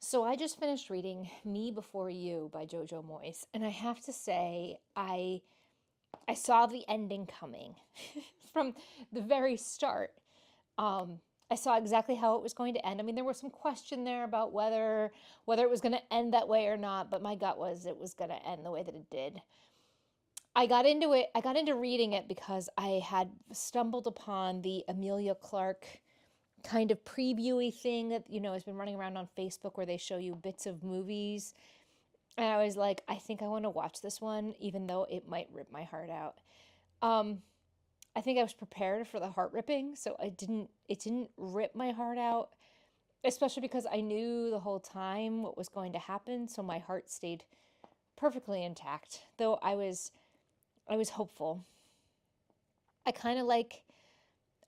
So I just finished reading Me Before You by Jojo Moyes, and I have to say I saw the ending coming from the very start. I saw exactly how it was going to end. I mean, there was some question there about whether it was going to end that way or not, but my gut was it was going to end the way that it did. I got into it. I got into reading it because I had stumbled upon the Amelia Clark kind of previewy thing that has been running around on Facebook where they show you bits of movies. And I was like, I think I want to watch this one, even though it might rip my heart out. I think I was prepared for the heart ripping, so it didn't rip my heart out, especially because I knew the whole time what was going to happen, so my heart stayed perfectly intact. Though I was hopeful. I kind of like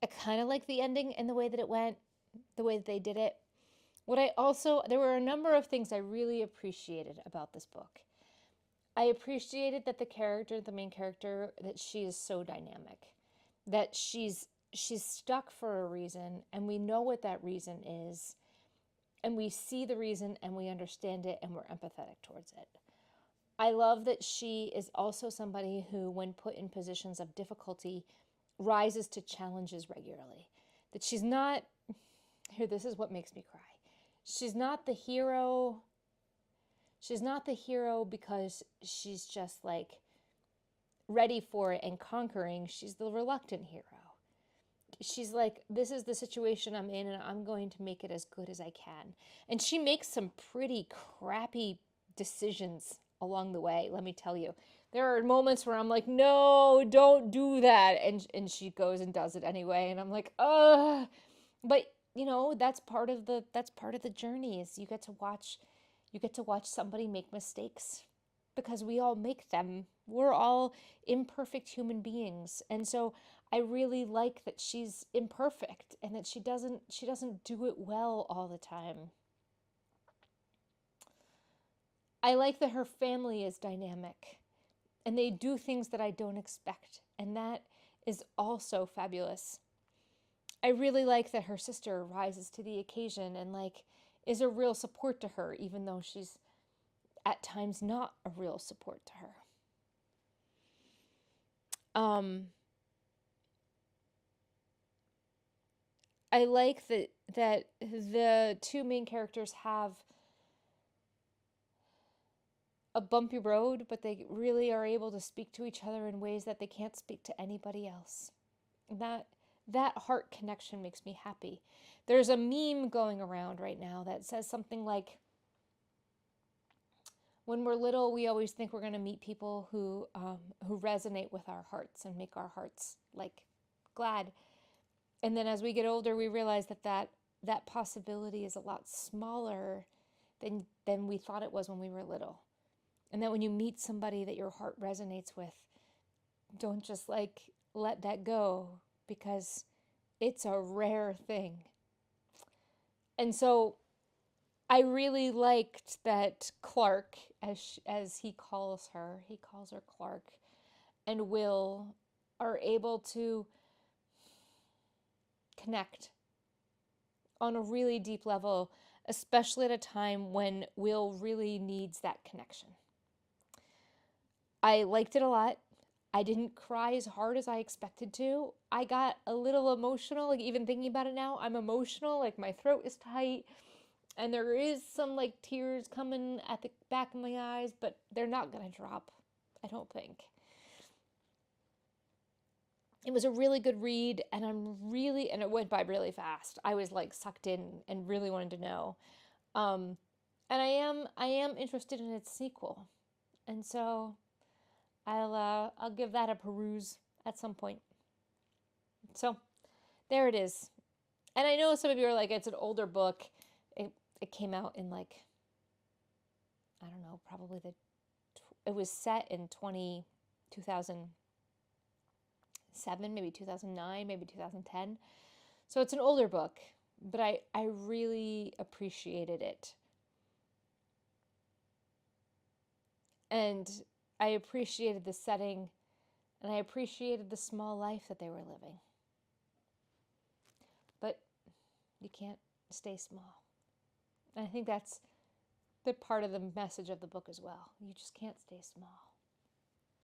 I kind of like the ending and the way that it went, the way that they did it. There were a number of things I really appreciated about this book. I appreciated that the main character, that she is so dynamic, that she's stuck for a reason, and we know what that reason is, and we see the reason and we understand it and we're empathetic towards it. I love that she is also somebody who, when put in positions of difficulty, rises to challenges regularly. That she's not, here, this is what makes me cry. She's not the hero. She's not the hero because she's just like ready for it and conquering. She's the reluctant hero. She's like, this is the situation I'm in and I'm going to make it as good as I can. And she makes some pretty crappy decisions along the way, let me tell you. There are moments where I'm like, no, don't do that. And she goes and does it anyway. And I'm like, ugh. But that's part of the journey is you get to watch somebody make mistakes because we all make them. We're all imperfect human beings. And so I really like that she's imperfect and that she doesn't do it well all the time. I like that her family is dynamic and they do things that I don't expect, and that is also fabulous. I really like that her sister rises to the occasion and like is a real support to her even though she's at times not a real support to her. Um I like that the two main characters have a bumpy road, but they really are able to speak to each other in ways that they can't speak to anybody else. That that heart connection makes me happy. There's a meme going around right now that says something like, when we're little, we always think we're going to meet people who resonate with our hearts and make our hearts like glad. And then as we get older, we realize that possibility is a lot smaller than we thought it was when we were little. And that when you meet somebody that your heart resonates with, don't just like let that go because it's a rare thing. And so I really liked that Clark, as he calls her Clark, and Will are able to connect on a really deep level, especially at a time when Will really needs that connection. I liked it a lot. I didn't cry as hard as I expected to. I got a little emotional, like even thinking about it now, I'm emotional, like my throat is tight. And there is some like tears coming at the back of my eyes, but they're not going to drop, I don't think. It was a really good read, and and it went by really fast. I was like sucked in and really wanted to know. Um, and I am interested in its sequel. And so I'll give that a peruse at some point. So there it is. And I know some of you are like, it's an older book. It came out in like, I don't know, probably it was set in 2007, maybe 2009, maybe 2010. So it's an older book, but I really appreciated it. And I appreciated the setting, and I appreciated the small life that they were living. But you can't stay small. And I think the part of the message of the book as well. You just can't stay small.